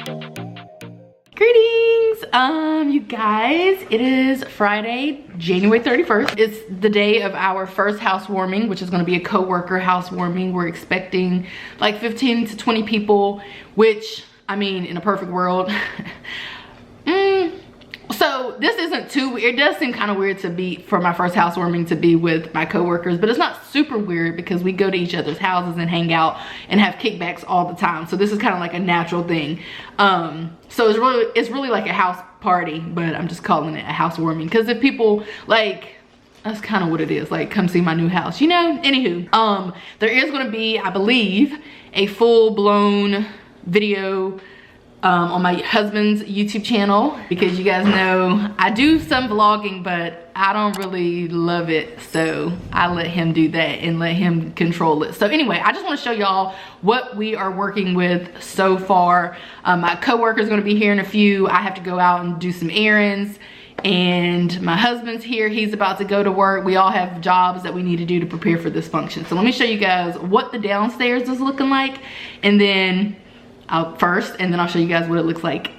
Greetings, you guys. It is Friday, January 31st. It's the day of our first housewarming, which is going to be a co-worker housewarming. We're expecting like 15 to 20 people, which, I mean, in a perfect world. So this isn't too weird. It does seem kind of weird to be, for my first housewarming, to be with my coworkers, but it's not super weird because we go to each other's houses and hang out and have kickbacks all the time. So this is kind of like a natural thing. So it's really like a house party, but I'm just calling it a housewarming because if people like, that's kind of what it is, like, come see my new house, you know. Anywho, there is going to be, I believe, a full-blown video on my husband's YouTube channel, because you guys know I do some vlogging, but I don't really love it, so I let him do that and let him control it. So anyway, I just want to show y'all what we are working with so far. My coworker is going to be here in a few. I have to go out and do some errands, and my husband's here. He's about to go to work. We all have jobs that we need to do to prepare for this function. So let me show you guys what the downstairs is looking like, and then I'll show you guys what it looks like,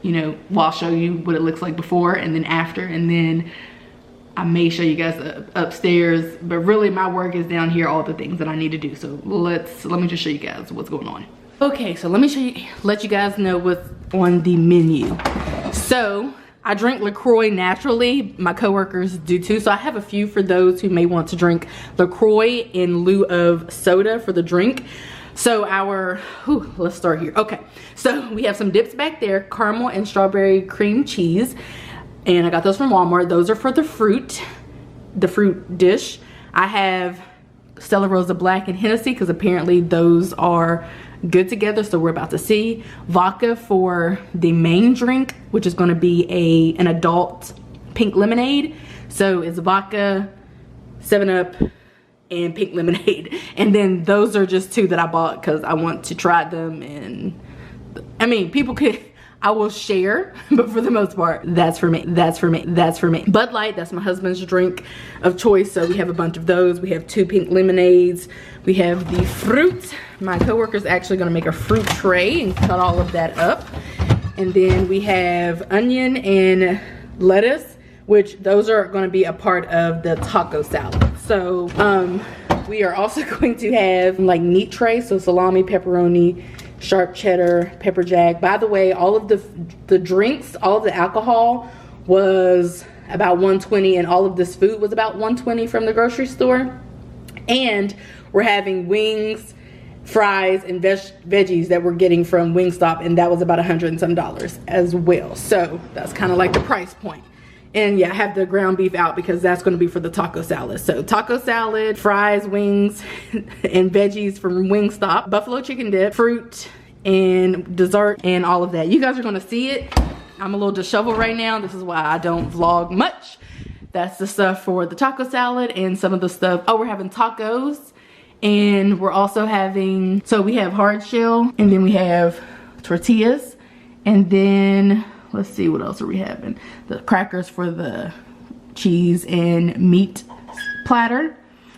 you know. Well, I'll show you what it looks like before and then after, and then I may show you guys upstairs, but really my work is down here, all the things that I need to do. So let me just show you guys what's going on. Okay, so let you guys know what's on the menu. So I drink LaCroix naturally. My coworkers do too. So I have a few for those who may want to drink LaCroix in lieu of soda for the drink. So let's start here. Okay, so we have some dips back there, caramel and strawberry cream cheese. And I got those from Walmart. Those are for the fruit dish. I have Stella Rosa Black and Hennessy because apparently those are good together. So we're about to see. Vodka for the main drink, which is going to be an adult pink lemonade. So it's vodka, 7-Up, and pink lemonade. And then those are just two that I bought because I want to try them. And I mean, I will share, but for the most part, that's for me. Bud Light, that's my husband's drink of choice. So we have a bunch of those. We have 2 pink lemonades. We have the fruit. My coworker's actually gonna make a fruit tray and cut all of that up. And then we have onion and lettuce, which those are gonna be a part of the taco salad. So we are also going to have like meat tray, so salami, pepperoni, sharp cheddar, pepper jack. By the way, all of the drinks, all of the alcohol was about $120, and all of this food was about $120 from the grocery store. And we're having wings, fries, and veggies that we're getting from Wingstop, and that was about $100 and some as well. So that's kind of like the price point. And yeah, I have the ground beef out because that's going to be for the taco salad. So taco salad, fries, wings, and veggies from Wingstop, buffalo chicken dip, fruit, and dessert, and all of that. You guys are going to see it. I'm a little disheveled right now. This is why I don't vlog much. That's the stuff for the taco salad, and some of the stuff. Oh, we're having tacos, and we're also having, so we have hard shell, and then we have tortillas, and then let's see, what else are we having? The crackers for the cheese and meat platter.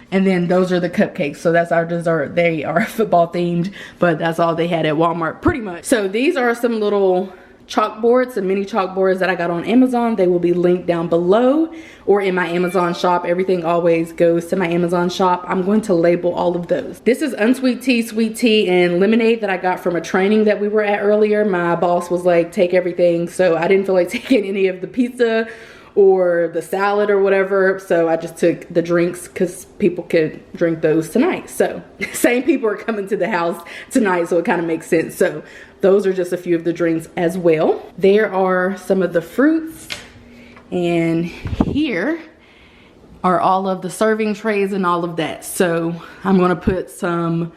And then those are the cupcakes. So that's our dessert. They are football themed, but that's all they had at Walmart pretty much. So these are some little chalkboards, some mini chalkboards that I got on Amazon. They will be linked down below or in my Amazon shop. Everything always goes to my Amazon shop. I'm going to label all of those. This is unsweet tea, sweet tea, and lemonade that I got from a training that we were at earlier. My boss was like, take everything. So I didn't feel like taking any of the pizza or the salad or whatever. So I just took the drinks because people could drink those tonight. So same people are coming to the house tonight, so it kind of makes sense. So those are just a few of the drinks as well. There are some of the fruits, and here are all of the serving trays and all of that. So I'm gonna put some,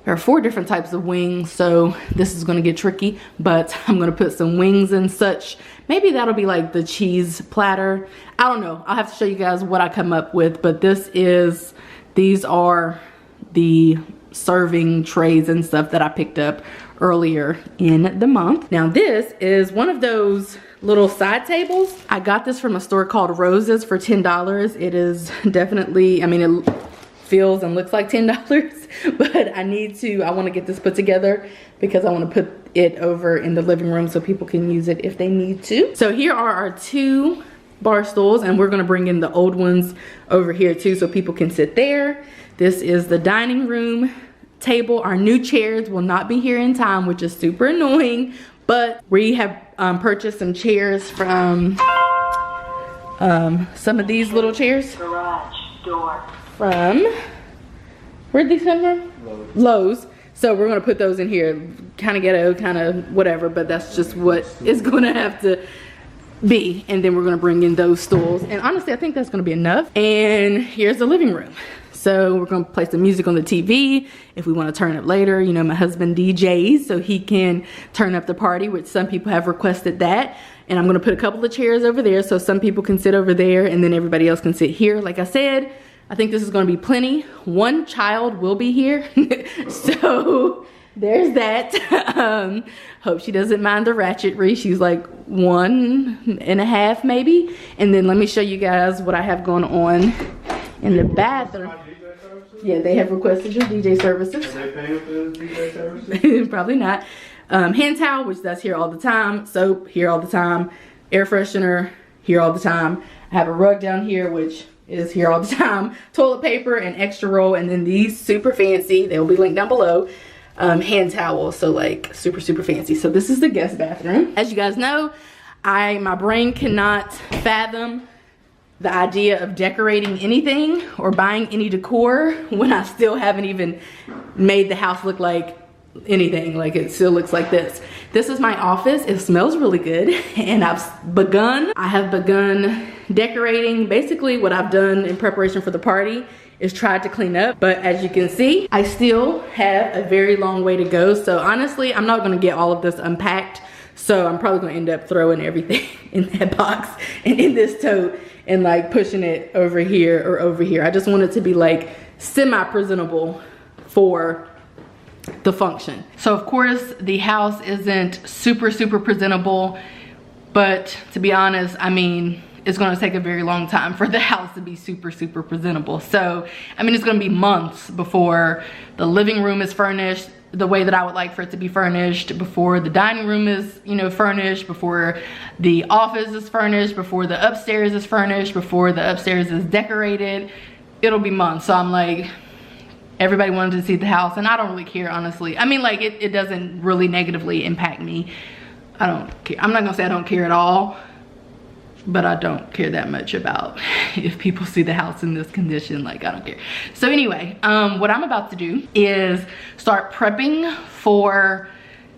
there are 4 different types of wings, so this is gonna get tricky, but I'm gonna put some wings and such. Maybe that'll be like the cheese platter. I don't know, I'll have to show you guys what I come up with, but these are the serving trays and stuff that I picked up earlier in the month. Now this is one of those little side tables. I got this from a store called Roses for $10. It is definitely, I mean, feels and looks like $10, but I want to get this put together because I want to put it over in the living room so people can use it if they need to. So here are our 2 bar stools, and we're going to bring in the old ones over here too so people can sit there. This is the dining room table. Our new chairs will not be here in time, which is super annoying, but we have purchased some chairs from some of these little chairs. Garage door. From, where'd these come from? Lowe's. So we're gonna put those in here, kind of ghetto, kind of whatever, but that's just what it's gonna have to be. And then we're gonna bring in those stools. And honestly, I think that's gonna be enough. And here's the living room. So we're gonna play some music on the TV if we wanna turn it later. You know, my husband DJs, so he can turn up the party, which some people have requested that. And I'm gonna put a couple of chairs over there so some people can sit over there and then everybody else can sit here. Like I said, I think this is gonna be plenty. 1 child will be here, so there's that. Hope she doesn't mind the ratchetry. She's like 1.5 maybe. And then let me show you guys what I have going on in the bathroom. Yeah, they have requested your DJ services. Are they paying for the DJ services? Probably not. Hand towel, which that's here all the time. Soap, here all the time. Air freshener, here all the time. I have a rug down here, which is here all the time. Toilet paper and extra roll, and then these super fancy, they will be linked down below, hand towels, so like super fancy. So this is the guest bathroom. As you guys know, my brain cannot fathom the idea of decorating anything or buying any decor when I still haven't even made the house look like anything. Like, it still looks like this. This is my office. It smells really good, and I have begun decorating. Basically what I've done in preparation for the party is tried to clean up, but as you can see, I still have a very long way to go. So honestly, I'm not gonna get all of this unpacked, so I'm probably gonna end up throwing everything in that box and in this tote and like pushing it over here or over here. I just want it to be like semi-presentable for the function. So of course the house isn't super presentable, but to be honest, I mean, it's going to take a very long time for the house to be super presentable. So I mean, it's going to be months before the living room is furnished the way that I would like for it to be furnished, before the dining room is, you know, furnished, before the office is furnished, before the upstairs is furnished, before the upstairs is decorated. It'll be months. So I'm like, everybody wanted to see the house, and I don't really care, honestly. I mean, like, it doesn't really negatively impact me. I don't care. I'm not gonna say I don't care at all, but I don't care that much about if people see the house in this condition. Like, I don't care. So anyway, what I'm about to do is start prepping for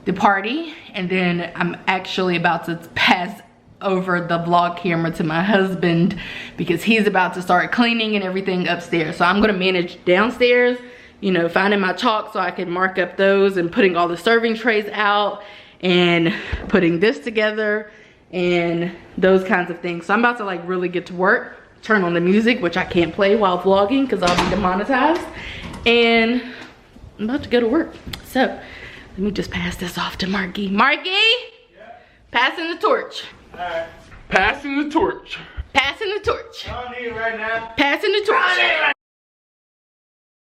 the party, and then I'm actually about to pass over the vlog camera to my husband because he's about to start cleaning and everything upstairs. So I'm gonna manage downstairs, you know, finding my chalk so I can mark up those, and putting all the serving trays out and putting this together and those kinds of things. So I'm about to like really get to work, turn on the music, which I can't play while vlogging because I'll be demonetized, and I'm about to go to work. So let me just pass this off to Marky. Marky? Yeah. Passing the torch. Alright. Passing the torch. Passing the torch. I don't need it right now. Passing the torch.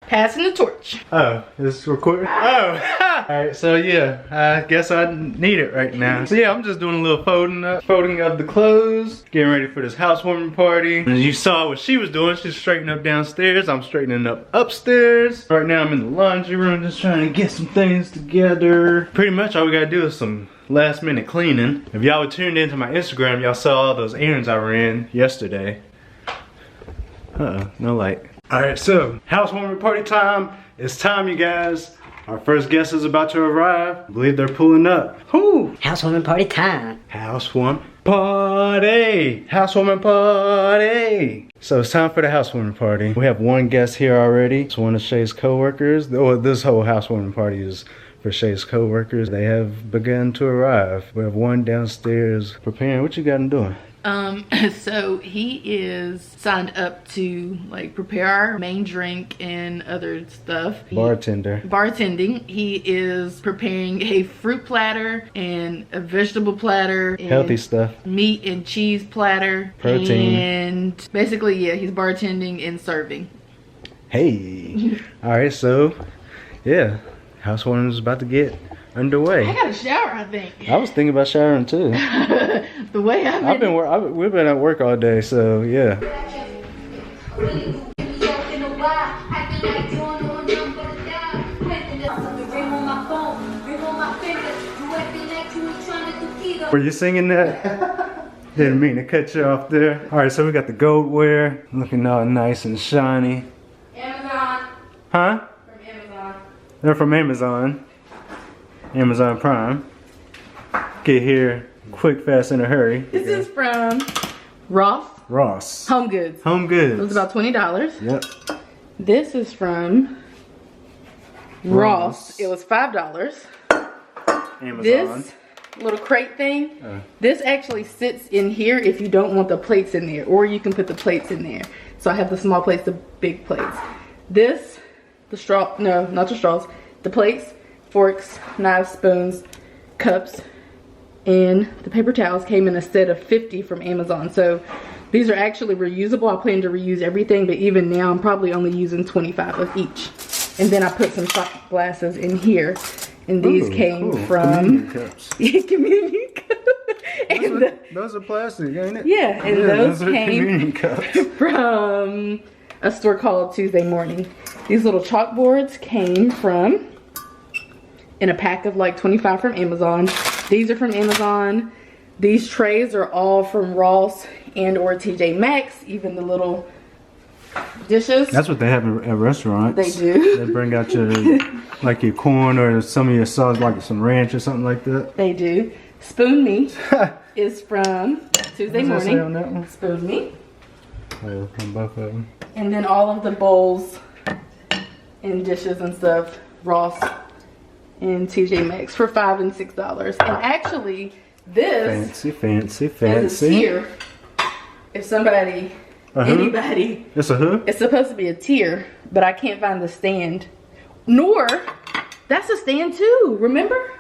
Passing the torch. Oh, it's recording? Oh. Alright, so yeah, I guess I need it right now. So yeah, I'm just doing a little folding of the clothes, getting ready for this housewarming party. And as you saw what she was doing, she's straightening up downstairs. I'm straightening up upstairs. Right now I'm in the laundry room just trying to get some things together. Pretty much all we gotta do is some last minute cleaning. If y'all were tuned into my Instagram, y'all saw all those errands I ran yesterday. No light. Alright, so housewarming party time. It's time, you guys. Our first guest is about to arrive. I believe they're pulling up. Whoo! Housewarming party time. Housewarming party! Housewarming party! So it's time for the housewarming party. We have one guest here already. It's one of Shay's co-workers. Oh, this whole housewarming party is for Shay's co-workers. They have begun to arrive. We have one downstairs preparing. What you got him doing? So he is signed up to like prepare our main drink and other stuff. Bartending. He is preparing a fruit platter and a vegetable platter. And healthy stuff. Meat and cheese platter. Protein. And basically, yeah, he's bartending and serving. Hey. All right, so yeah, housewarming is about to get underway. I got a shower, I think. I was thinking about showering too. The way We've been at work all day, so yeah. Were you singing that? Didn't mean to cut you off there. All right, so we got the goldware looking all nice and shiny. Amazon. Huh? From Amazon. They're from Amazon. Amazon Prime. Get here quick, fast, in a hurry. This is from Ross. Home Goods. Home Goods. It was about $20. Yep. This is from Ross. It was $5. Amazon. This little crate thing, this actually sits in here if you don't want the plates in there, or you can put the plates in there. So I have the small plates, the big plates. This, the straw, no, not the straws, the plates, forks, knives, spoons, cups, and the paper towels came in a set of 50 from Amazon. So these are actually reusable. I plan to reuse everything, but even now I'm probably only using 25 of each. And then I put some shot glasses in here. And these came from communion cups. Communion cups. And those are plastic, ain't it? Yeah, and those are came communion cups. from a store called Tuesday Morning. These little chalkboards came from, in a pack of like 25 from Amazon. These are from Amazon. These trays are all from Ross and or TJ Maxx, even the little dishes. That's what they have at restaurants. They do. They bring out your, like your corn or some of your sauce, like some ranch or something like that. They do. Spoon Me is from Tuesday What does that say Morning. on that one? Spoon Me. Oh, from both of them. And then all of the bowls and dishes and stuff, Ross and TJ Maxx for $5 and $6. And actually, this Fancy. is a tier. If somebody, anybody, It's a who? it's supposed to be a tier, but I can't find the stand. Nor, that's a stand too, remember?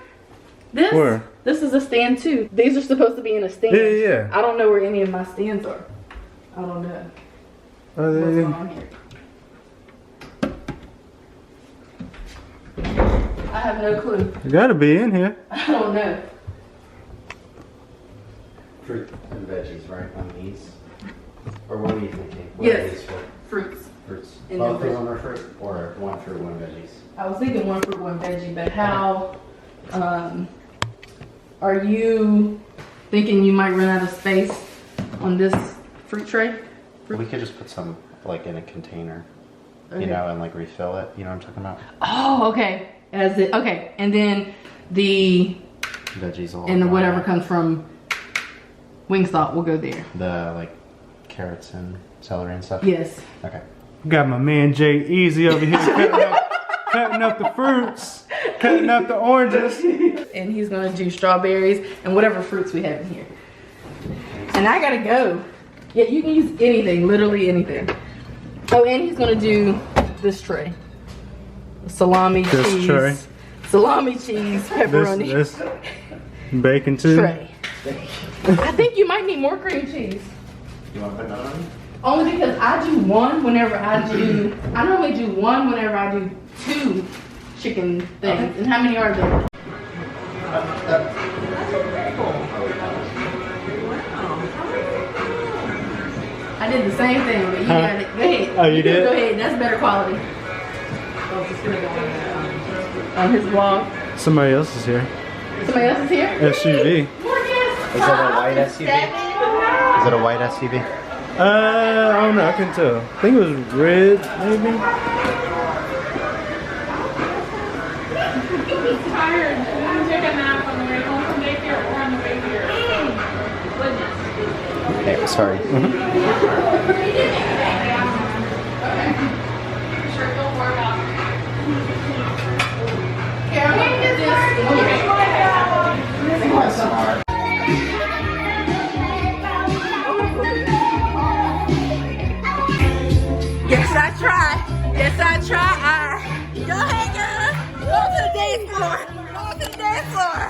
This? Where? This is a stand too. These are supposed to be in a stand. Yeah. I don't know where any of my stands are. I don't know. Are What's they? going on here? I have no clue. They gotta be in here. I don't know. Fruit and veggies, right, on these? Or what are you thinking? What Yes. are these for? Fruits. Fruits. And Both then of them are fruit, or one fruit, one veggies? I was thinking one fruit, one veggie, but how, are you thinking you might run out of space on this fruit tray? We could just put some, like, in a container, Okay. you know, and, like, refill it. You know what I'm talking about? Oh, okay. Okay, and then the, Veggies all and around whatever that. comes from Wingstop will go there. The, like, carrots and celery and stuff? Yes. Okay. Got my man Jay Easy over here cutting up the fruits, cutting up the oranges. And he's gonna do strawberries and whatever fruits we have in here. And I gotta go. Yeah, you can use anything, literally anything. Oh, and he's gonna do this tray. Salami, This cheese. tray? Salami, cheese, pepperoni This bacon too. tray. I think you might need more cream cheese. You want to put another one? Only because I do one whenever I normally do one whenever I do 2 chicken things. And how many are there? I did the same thing, but you got it. Go ahead. Oh, you did? Go ahead. That's better quality. On his vlog. Somebody else is here. Somebody else is here? SUV. More guests. Is that a white SUV? Is it a white SUV? I don't know. I couldn't tell. I think it was red, maybe. He's tired. I'm take a nap on the way home from daycare or on the way here. Goodness. Okay, sorry. Sure, don't worry about it. Smart. Yes, I try. Yes, I try. Go ahead, girl. Go to the dance floor. Go to the dance floor.